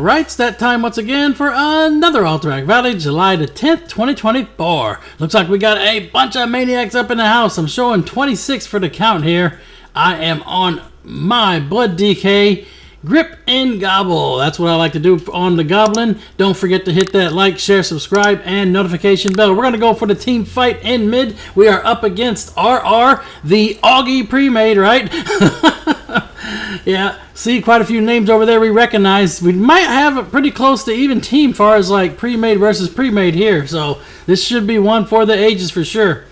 Alright, it's that time once again for another Alterac Valley, July the 10th, 2024. Looks like we got a bunch of maniacs up in the house. I'm showing 26 for the count here. I am on my Blood DK, Grip and Gobble. That's what I like to do on the Goblin. Don't forget to hit that like, share, subscribe, and notification bell. We're going to go for the team fight in mid. We are up against RR, the Augie pre-made, right? Yeah, see quite a few names over there we recognize. We might have a pretty close to even team far as like pre-made versus pre-made here. So this should be one for the ages for sure.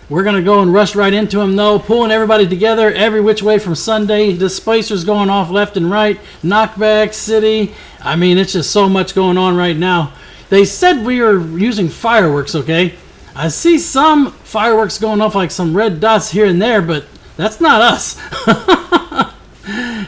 We're going to go and rush right into them though, pulling everybody together every which way from Sunday. Displacers going off left and right, knockback, city. I mean, it's just so much going on right now. They said we were using fireworks, okay? I see some fireworks going off like some red dots here and there, but that's not us.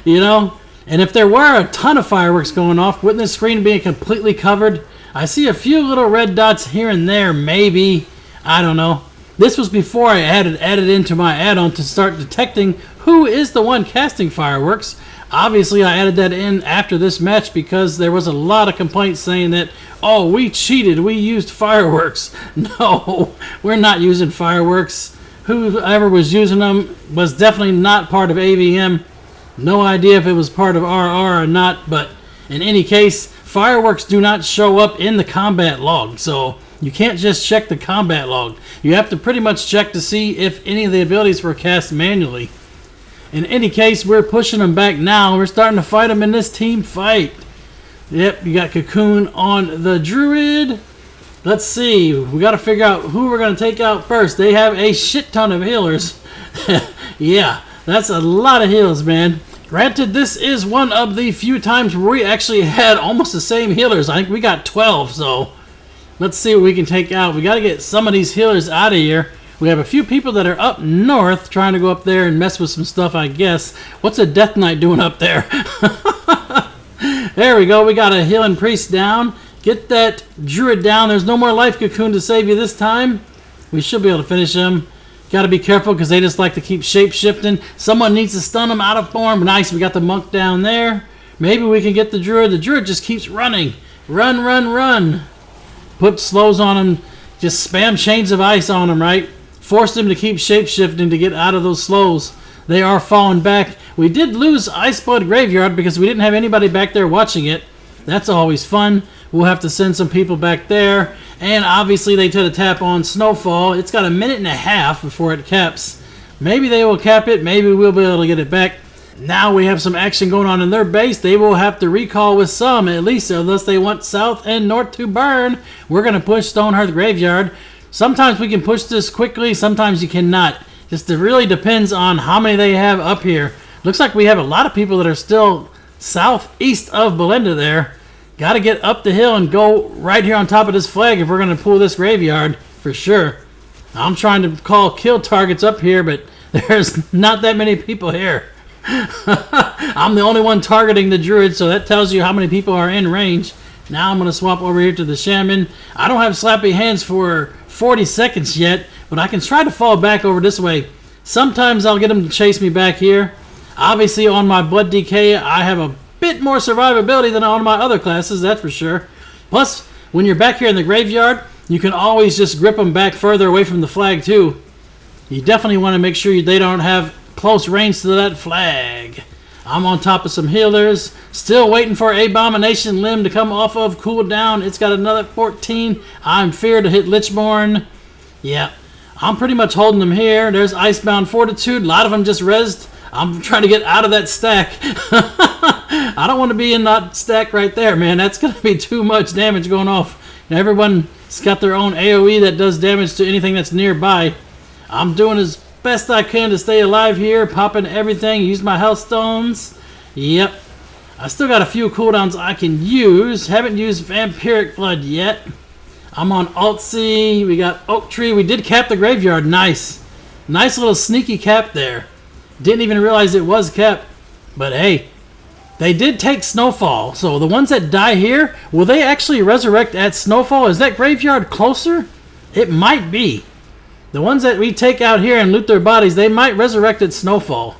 You know, and if there were a ton of fireworks going off, wouldn't the screen be completely covered? I see a few little red dots here and there, maybe. I don't know. This was before I added into my add-on to start detecting who is the one casting fireworks. Obviously, I added that in after this match because there was a lot of complaints saying that, oh, we cheated, we used fireworks. No, we're not using fireworks. Whoever was using them was definitely not part of AVM. No idea if it was part of RR or not, but in any case, fireworks do not show up in the combat log, so you can't just check the combat log. You have to pretty much check to see if any of the abilities were cast manually. In any case, we're pushing them back now. We're starting to fight them in this team fight. Yep, you got Cocoon on the Druid. Let's see, we got to figure out who we're going to take out first. They have a shit ton of healers. Yeah. That's a lot of heals, man. Granted, this is one of the few times where we actually had almost the same healers. I think we got 12, so let's see what we can take out. We got to get some of these healers out of here. We have a few people that are up north trying to go up there and mess with some stuff, I guess. What's a Death Knight doing up there? There we go. We got a healing priest down. Get that druid down. There's no more life cocoon to save you this time. We should be able to finish him. Got to be careful because they just like to keep shape-shifting. Someone needs to stun them out of form. Nice, we got the monk down there. Maybe we can get the druid. The druid just keeps running. Run, run, run. Put slows on him. Just spam chains of ice on him, right? Force him to keep shape-shifting to get out of those slows. They are falling back. We did lose Iceblood Graveyard because we didn't have anybody back there watching it. That's always fun. We'll have to send some people back there. And obviously they did a tap on Snowfall. It's got a minute and a half before it caps. Maybe they will cap it. Maybe we'll be able to get it back. Now we have some action going on in their base. They will have to recall with some, at least, unless they want south and north to burn. We're going to push Stonehearth Graveyard. Sometimes we can push this quickly. Sometimes you cannot. Just it really depends on how many they have up here. Looks like we have a lot of people that are still southeast of Belinda there. Got to get up the hill and go right here on top of this flag if we're going to pull this graveyard for sure. I'm trying to call kill targets up here, but there's not that many people here. I'm the only one targeting the druid, so that tells you how many people are in range. Now I'm going to swap over here to the shaman. I don't have slappy hands for 40 seconds yet, but I can try to fall back over this way. Sometimes I'll get them to chase me back here. Obviously on my Blood DK, I have a bit more survivability than on my other classes, that's for sure. Plus, when you're back here in the graveyard, you can always just grip them back further away from the flag too. You definitely want to make sure they don't have close range to that flag. I'm on top of some healers. Still waiting for Abomination Limb to come off of cooldown. It's got another 14. I'm feared to hit Lichborn. Yeah, I'm pretty much holding them here. There's Icebound Fortitude. A lot of them just rezzed. I'm trying to get out of that stack. I don't want to be in that stack right there, man. That's going to be too much damage going off. And everyone's got their own AoE that does damage to anything that's nearby. I'm doing as best I can to stay alive here, popping everything, use my health stones. Yep. I still got a few cooldowns I can use. Haven't used Vampiric Blood yet. I'm on Alt-C. We got Oak Tree. We did cap the graveyard. Nice. Nice little sneaky cap there. Didn't even realize it was kept. But hey, they did take Snowfall. So the ones that die here, will they actually resurrect at Snowfall? Is that graveyard closer? It might be. The ones that we take out here and loot their bodies, they might resurrect at Snowfall.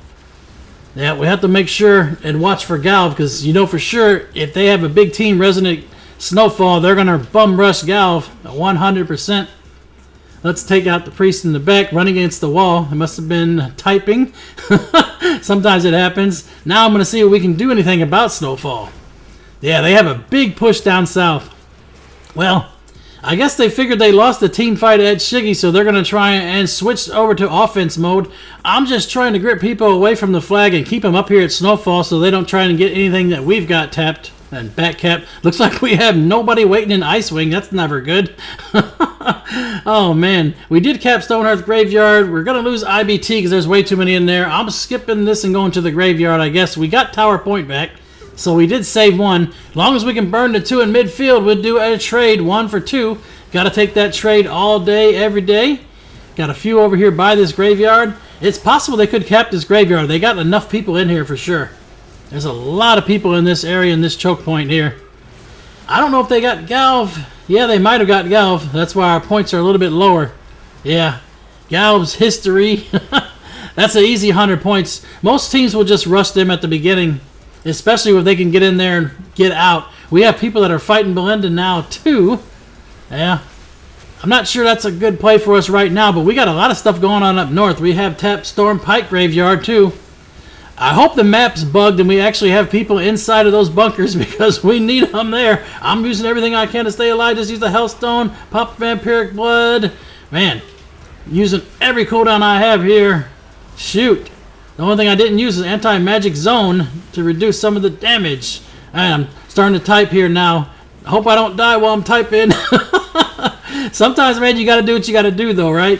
Yeah, we have to make sure and watch for Galv, because you know for sure if they have a big team Resident Snowfall, they're going to bum rush Galv 100%. Let's take out the priest in the back, running against the wall. It must have been typing. Sometimes it happens. Now I'm going to see if we can do anything about Snowfall. Yeah, they have a big push down south. Well, I guess they figured they lost the team fight at Shiggy, so they're going to try and switch over to offense mode. I'm just trying to grip people away from the flag and keep them up here at Snowfall so they don't try and get anything that we've got tapped and back capped. Looks like we have nobody waiting in Icewing. That's never good. Oh, man. We did cap Stonehearth Graveyard. We're going to lose IBT because there's way too many in there. I'm skipping this and going to the graveyard, I guess. We got Tower Point back. So we did save one. As long as we can burn the 2 in midfield, we'll do a trade 1 for 2. Got to take that trade all day, every day. Got a few over here by this graveyard. It's possible they could cap this graveyard. They got enough people in here for sure. There's a lot of people in this area, in this choke point here. I don't know if they got Galv. Yeah, they might have got Galv. That's why our points are a little bit lower. Yeah, Galv's history. That's an easy 100 points. Most teams will just rush them at the beginning, especially if they can get in there and get out. We have people that are fighting Belinda now, too. Yeah. I'm not sure that's a good play for us right now, but we got a lot of stuff going on up north. We have tapped Stormpike Graveyard, too. I hope the map's bugged and we actually have people inside of those bunkers because we need them there. I'm using everything I can to stay alive. Just use the Hellstone, pop Vampiric Blood. Man, using every cooldown I have here. Shoot. The only thing I didn't use is Anti-Magic Zone to reduce some of the damage. And I'm starting to type here now. I hope I don't die while I'm typing. Sometimes, man, you got to do what you got to do, though, right?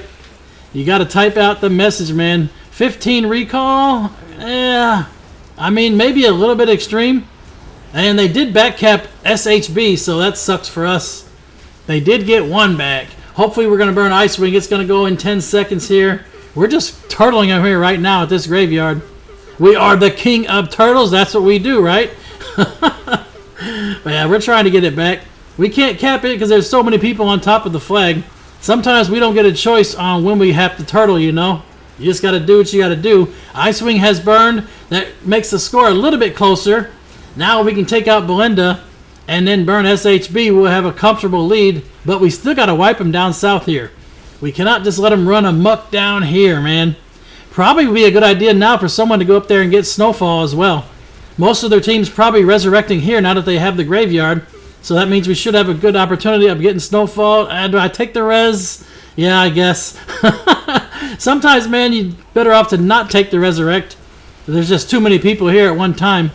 You got to type out the message, man. 15 recall? Yeah. I mean, maybe a little bit extreme. And they did back cap SHB, so that sucks for us. They did get 1 back. Hopefully, we're going to burn Icewing. It's going to go in 10 seconds here. We're just turtling them here right now at this graveyard. We are the king of turtles. That's what we do, right? But yeah, we're trying to get it back. We can't cap it because there's so many people on top of the flag. Sometimes we don't get a choice on when we have to turtle, you know. You just got to do what you got to do. Icewing has burned. That makes the score a little bit closer. Now we can take out Belinda and then burn SHB. We'll have a comfortable lead, but we still got to wipe them down south here. We cannot just let them run amok down here, man. Probably would be a good idea now for someone to go up there and get Snowfall as well. Most of their team's probably resurrecting here now that they have the graveyard. So that means we should have a good opportunity of getting Snowfall. And do I take the res? Yeah, I guess. Sometimes, man, you're better off to not take the resurrect. There's just too many people here at one time.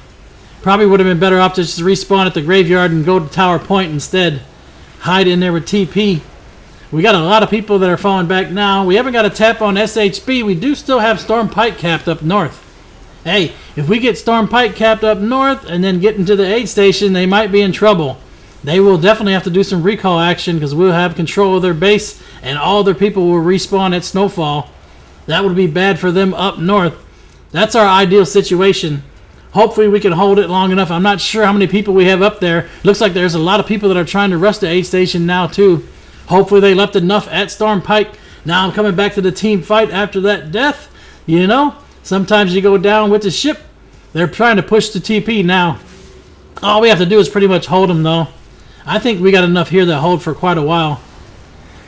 Probably would have been better off to just respawn at the graveyard and go to Tower Point instead. Hide in there with TP. We got a lot of people that are falling back now. We haven't got a tap on SHB. We do still have Stormpike capped up north. Hey, if we get Stormpike capped up north and then get into the aid station, they might be in trouble. They will definitely have to do some recall action because we'll have control of their base and all their people will respawn at Snowfall. That would be bad for them up north. That's our ideal situation. Hopefully we can hold it long enough. I'm not sure how many people we have up there. Looks like there's a lot of people that are trying to rush the aid station now too. Hopefully they left enough at Stormpike. Now I'm coming back to the team fight after that death. You know, sometimes you go down with the ship. They're trying to push the TP now. All we have to do is pretty much hold them though. I think we got enough here to hold for quite a while.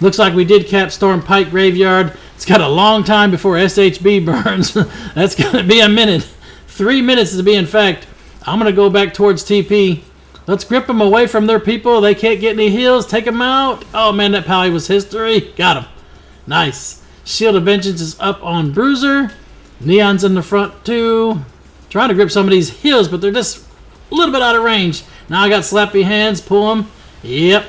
Looks like we did cap Stormpike Graveyard. It's got a long time before SHB burns. That's going to be a minute. 3 minutes to be in fact. I'm going to go back towards TP. Let's grip them away from their people. They can't get any heals. Take them out. Oh, man, that pally was history. Got him. Nice. Shield of Vengeance is up on Bruiser. Neon's in the front, too. Trying to grip some of these heals, but they're just a little bit out of range. Now I got slappy hands. Pull him. Yep.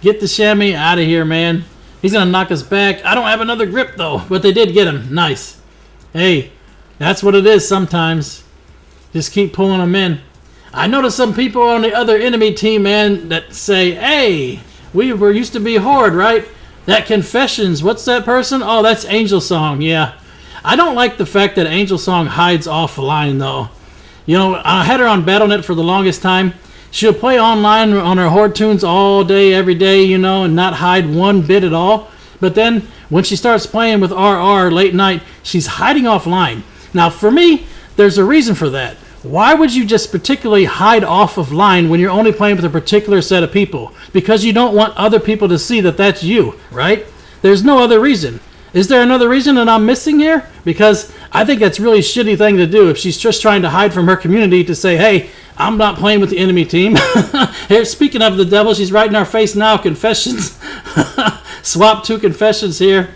Get the chamois out of here, man. He's going to knock us back. I don't have another grip, though, but they did get him. Nice. Hey, that's what it is sometimes. Just keep pulling them in. I noticed some people on the other enemy team, man, that say, hey, we were used to be Horde, right? That Confessions, what's that person? Oh, that's Angel Song, yeah. I don't like the fact that Angel Song hides offline, though. You know, I had her on Battle.net for the longest time. She'll play online on her Horde tunes all day, every day, you know, and not hide one bit at all. But then, when she starts playing with RR late night, she's hiding offline. Now, for me, there's a reason for that. Why would you just particularly hide off of line when you're only playing with a particular set of people? Because you don't want other people to see that that's you, right? There's no other reason. Is there another reason that I'm missing here? Because I think that's a really shitty thing to do if she's just trying to hide from her community to say, hey, I'm not playing with the enemy team. Here, speaking of the devil, she's right in our face now. Confessions. Swap 2 confessions here.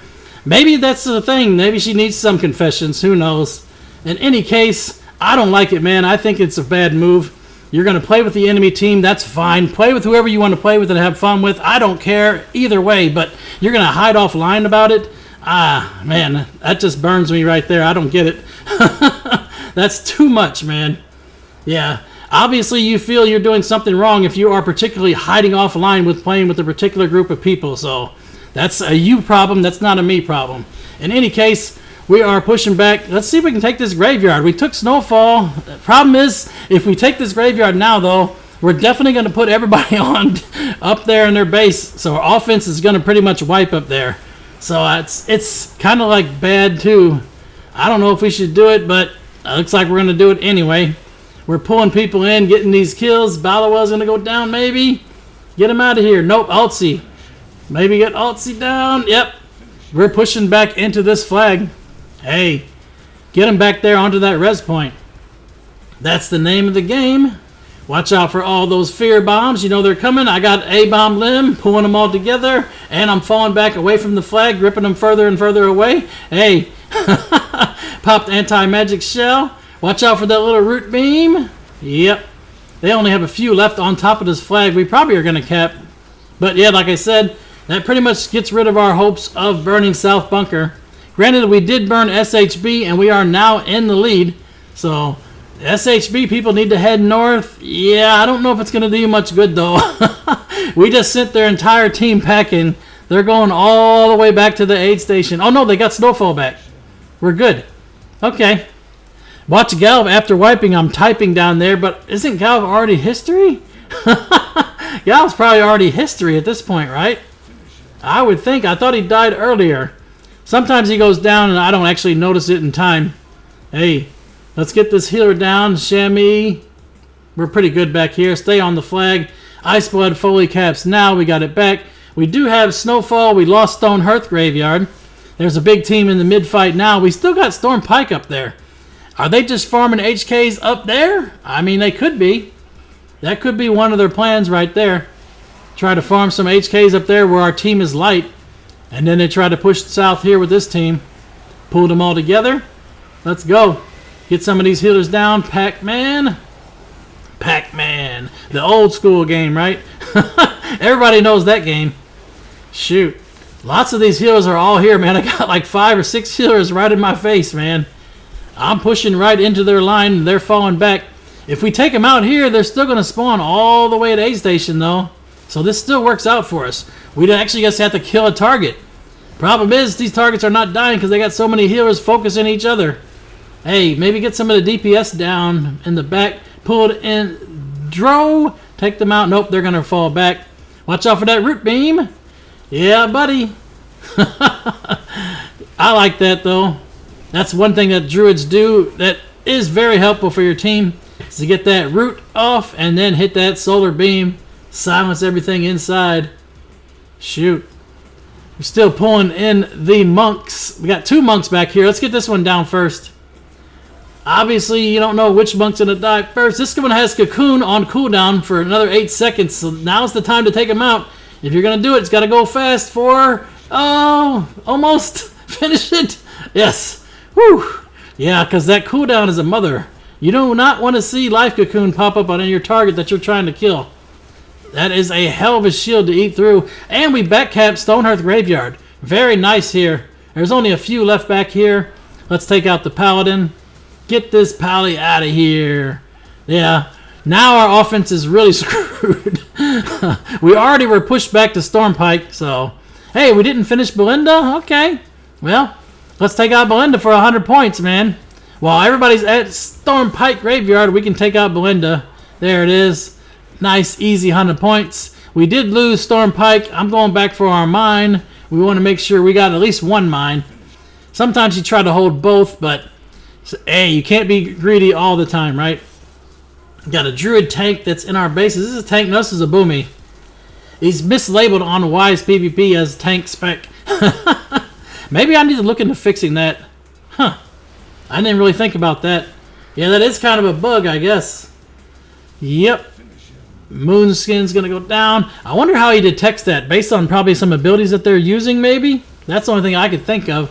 Maybe that's the thing. Maybe she needs some confessions. Who knows? In any case, I don't like it, man. I think it's a bad move. You're going to play with the enemy team. That's fine. Play with whoever you want to play with and have fun with. I don't care either way, but you're going to hide offline about it? Ah, man, that just burns me right there. I don't get it. That's too much, man. Yeah, obviously you feel you're doing something wrong if you are particularly hiding offline with playing with a particular group of people. So that's a you problem. That's not a me problem. In any case, we are pushing back. Let's see if we can take this graveyard. We took Snowfall. The problem is, if we take this graveyard now, though, we're definitely going to put everybody on up there in their base. So our offense is going to pretty much wipe up there. So it's kind of like bad, too. I don't know if we should do it, but it looks like we're going to do it anyway. We're pulling people in, getting these kills. Balawa's going to go down, maybe. Get him out of here. Nope, Altsy. Maybe get Altsy down. Yep. We're pushing back into this flag. Hey, get him back there onto that res point. That's the name of the game. Watch out for all those fear bombs. You know they're coming. I got A-bomb limb, pulling them all together, and I'm falling back away from the flag, gripping them further and further away. Hey, popped anti-magic shell. Watch out for that little root beam. Yep. They only have a few left on top of this flag. We probably are going to cap. But yeah, like I said, that pretty much gets rid of our hopes of burning South Bunker. Granted, we did burn SHB, and we are now in the lead. So, SHB people need to head north. Yeah, I don't know if it's going to do you much good, though. We just sent their entire team packing. They're going all the way back to the aid station. Oh, no, they got Snowfall back. We're good. Okay. Watch Galv after wiping. I'm typing down there, but isn't Galv already history? Galv's probably already history at this point, right? I would think. I thought he died earlier. Sometimes he goes down and I don't actually notice it in time. Hey, let's get this healer down. Chamois. We're pretty good back here. Stay on the flag. Iceblood Foley caps now. We got it back. We do have Snowfall. We lost Stonehearth Graveyard. There's a big team in the mid-fight now. We still got Stormpike up there. Are they just farming HKs up there? I mean, they could be. That could be one of their plans right there. Try to farm some HKs up there where our team is light. And then they try to push south here with this team. Pulled them all together. Let's go. Get some of these healers down. Pac-Man. Pac-Man. The old school game, right? Everybody knows that game. Shoot. Lots of these healers are all here, man. I got like 5 or 6 healers right in my face, man. I'm pushing right into their line, and they're falling back. If we take them out here, they're still going to spawn all the way at aid station, though. So this still works out for us. We actually just have to kill a target. Problem is, these targets are not dying because they got so many healers focusing each other. Hey, maybe get some of the DPS down in the back. Pull it in. Dro. Take them out. Nope, they're going to fall back. Watch out for that root beam. Yeah, buddy. I like that, though. That's one thing that druids do that is very helpful for your team. Is to get that root off and then hit that solar beam. Silence everything inside. Shoot. We're still pulling in the monks. We got 2 monks back here. Let's get this one down first. Obviously, you don't know which monk's going to die first. This one has Cocoon on cooldown for another 8 seconds. So now's the time to take him out. If you're going to do it, it's got to go fast for... Oh, almost. Finish it. Yes. Whew. Yeah, because that cooldown is a mother. You do not want to see Life Cocoon pop up on your target that you're trying to kill. That is a hell of a shield to eat through. And we backcapped Stonehearth Graveyard. Very nice here. There's only a few left back here. Let's take out the Paladin. Get this Pally out of here. Yeah. Now our offense is really screwed. We already were pushed back to Stormpike, so... Hey, we didn't finish Belinda? Okay. Well, let's take out Belinda for 100 points, man. While everybody's at Stormpike Graveyard, we can take out Belinda. There it is. Nice, easy 100 points. We did lose Stormpike. I'm going back for our mine. We want to make sure we got at least 1 mine. Sometimes you try to hold both, but So, hey, you can't be greedy all the time, right? Got a druid tank that's in our base. Is this a tank? No, this is a boomy. He's mislabeled on Wise PvP as tank spec. Maybe I need to look into fixing that. Huh. I didn't really think about that. Yeah, that is kind of a bug, I guess. Yep. Moonskin's going to go down. I wonder how he detects that. Based on probably some abilities that they're using, maybe? That's the only thing I could think of.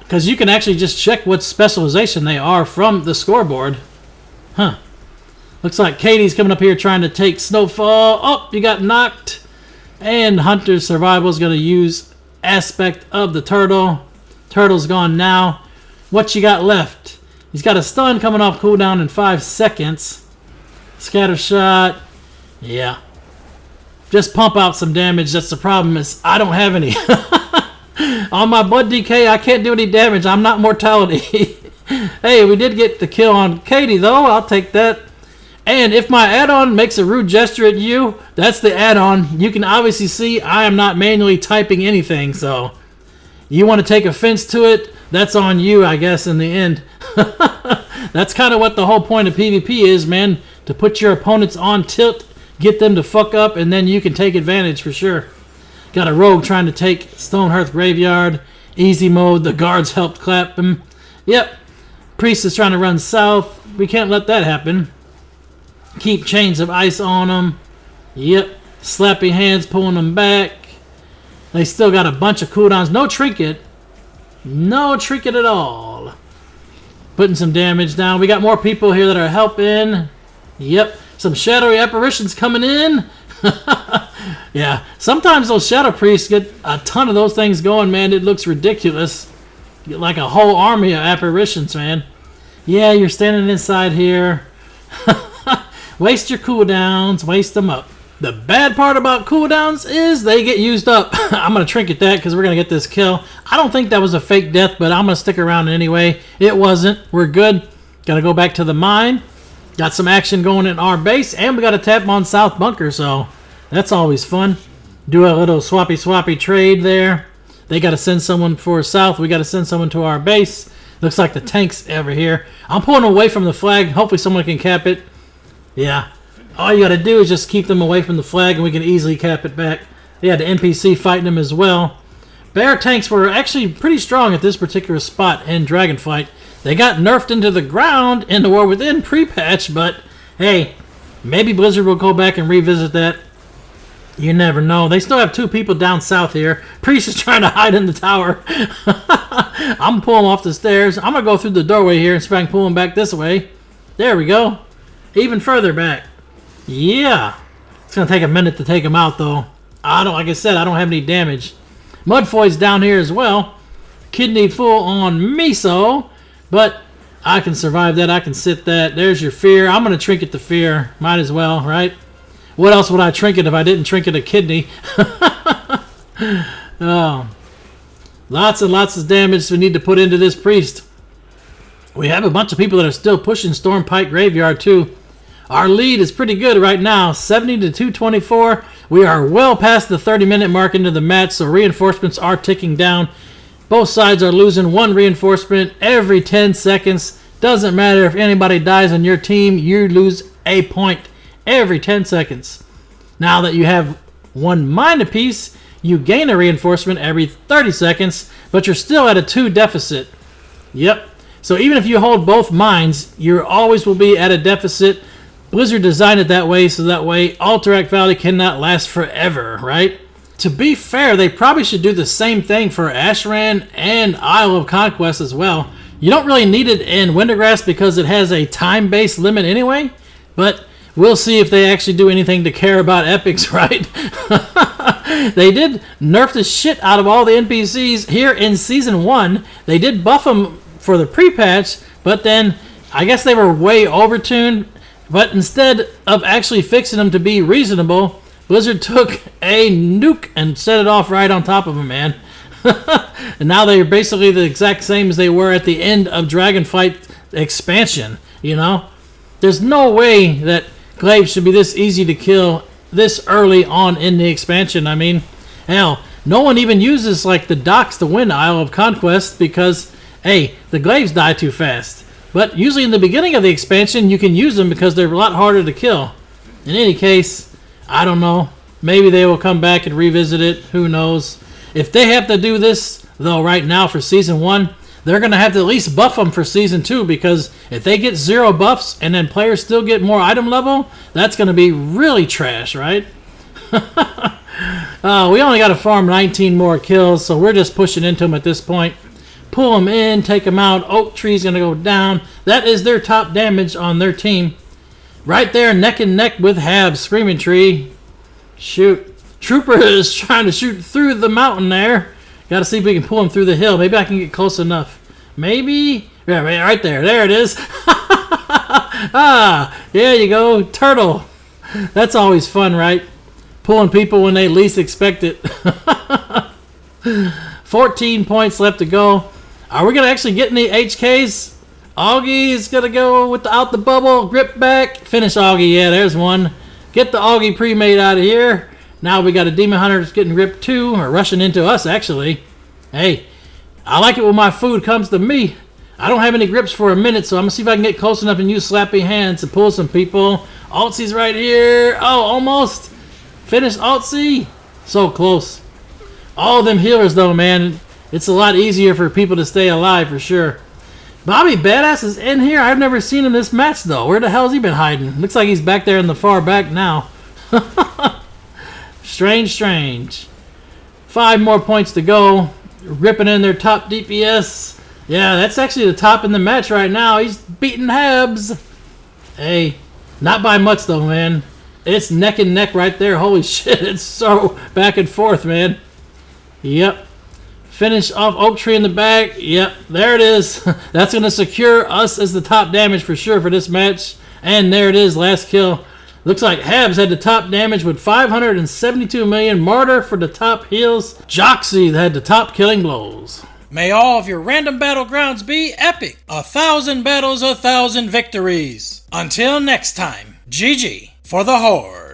Because you can actually just check what specialization they are from the scoreboard. Huh. Looks like Katie's coming up here trying to take Snowfall. Oh, you got knocked. And Hunter's Survival is going to use Aspect of the Turtle. Turtle's gone now. What you got left? He's got a stun coming off cooldown in 5 seconds. Scatter shot. Yeah. Just pump out some damage. That's the problem is I don't have any. On my blood DK, I can't do any damage. I'm not mortality. Hey, we did get the kill on Katie, though. I'll take that. And if my add-on makes a rude gesture at you, that's the add-on. You can obviously see I am not manually typing anything, so you want to take offense to it, that's on you, I guess, in the end. That's kind of what the whole point of PvP is, man, to put your opponents on tilt, get them to fuck up, and then you can take advantage for sure. Got a rogue trying to take Stonehearth Graveyard. Easy mode, the guards helped clap him. Yep, priest is trying to run south. We can't let that happen. Keep chains of ice on them. Yep. Slappy hands pulling them back. They still got a bunch of cooldowns. No trinket. No trinket at all. Putting some damage down. We got more people here that are helping. Yep. Some shadowy apparitions coming in. Yeah. Sometimes those shadow priests get a ton of those things going, man. It looks ridiculous. You get like a whole army of apparitions, man. Yeah, you're standing inside here. Waste your cooldowns, waste them up. The bad part about cooldowns is they get used up. I'm going to trinket that because we're going to get this kill. I don't think that was a fake death, but I'm going to stick around anyway. It wasn't. We're good. Got to go back to the mine. Got some action going in our base, and we got to tap on South Bunker, so that's always fun. Do a little swappy trade there. They got to send someone for South. We got to send someone to our base. Looks like the tank's over here. I'm pulling away from the flag. Hopefully someone can cap it. Yeah. All you got to do is just keep them away from the flag and we can easily cap it back. They had the NPC fighting them as well. Bear tanks were actually pretty strong at this particular spot in Dragonflight. They got nerfed into the ground in the War Within pre-patch, but hey, maybe Blizzard will go back and revisit that. You never know. They still have 2 people down south here. Priest is trying to hide in the tower. I'm going to pull him off the stairs. I'm going to go through the doorway here and see if I can pull him back this way. There we go. Even further back. Yeah. It's going to take a minute to take him out, though. Like I said, I don't have any damage. Mudfoy's down here as well. Kidney full on Meso. But I can survive that. I can sit that. There's your fear. I'm going to trinket the fear. Might as well, right? What else would I trinket if I didn't trinket a kidney? Oh. Lots and lots of damage we need to put into this priest. We have a bunch of people that are still pushing Stormpike Graveyard, too. Our lead is pretty good right now, 70 to 224. We are well past the 30-minute mark into the match, so reinforcements are ticking down. Both sides are losing 1 reinforcement every 10 seconds. Doesn't matter if anybody dies on your team, you lose a point every 10 seconds. Now that you have 1 mine apiece, you gain a reinforcement every 30 seconds, but you're still at a 2 deficit. Yep. So even if you hold both mines, you always will be at a deficit. Blizzard designed it that way, so that way Alterac Valley cannot last forever, right? To be fair, they probably should do the same thing for Ashran and Isle of Conquest as well. You don't really need it in Wintergrass because it has a time-based limit anyway, but we'll see if they actually do anything to care about epics, right? They did nerf the shit out of all the NPCs here in Season 1. They did buff them for the pre-patch, but then I guess they were way overtuned. But instead of actually fixing them to be reasonable, Blizzard took a nuke and set it off right on top of them, man. And now they're basically the exact same as they were at the end of Dragonflight expansion, you know? There's no way that Glaives should be this easy to kill this early on in the expansion. I mean, hell, no one even uses like the docks to win Isle of Conquest because Hey, the glaives die too fast. But usually in the beginning of the expansion, you can use them because they're a lot harder to kill. In any case, I don't know. Maybe they will come back and revisit it. Who knows? If they have to do this, though, right now for Season 1, they're going to have to at least buff them for Season 2, because if they get 0 buffs and then players still get more item level, that's going to be really trash, right? We only got to farm 19 more kills, so we're just pushing into them at this point. Pull them in, take them out. Oak Tree's going to go down. That is their top damage on their team. Right there, neck and neck with Habs. Screaming Tree. Shoot. Trooper is trying to shoot through the mountain there. Got to see if we can pull him through the hill. Maybe I can get close enough. Maybe. Yeah, right there. There it is. There you go. Turtle. That's always fun, right? Pulling people when they least expect it. 14 points left to go. Are we going to actually get any HKs? Augie is going to go without the bubble. Grip back. Finish Augie. Yeah, there's one. Get the Augie pre-made out of here. Now we got a Demon Hunter that's getting ripped too, or rushing into us, actually. Hey, I like it when my food comes to me. I don't have any grips for a minute, so I'm going to see if I can get close enough and use slappy hands to pull some people. Altsy's right here. Oh, almost. Finish Altsy. So close. All them healers, though, man. It's a lot easier for people to stay alive, for sure. Bobby Badass is in here. I've never seen him this match, though. Where the hell has he been hiding? Looks like he's back there in the far back now. Strange. 5 more points to go. Ripping in their top DPS. Yeah, that's actually the top in the match right now. He's beating Habs. Hey, not by much, though, man. It's neck and neck right there. Holy shit, it's so back and forth, man. Yep. Finish off Oak Tree in the back. Yep, there it is. That's going to secure us as the top damage for sure for this match. And there it is, last kill. Looks like Habs had the top damage with 572 million. Martyr for the top heals. Joxy had the top killing blows. May all of your random battlegrounds be epic. 1,000 battles, 1,000 victories. Until next time, GG for the Horde.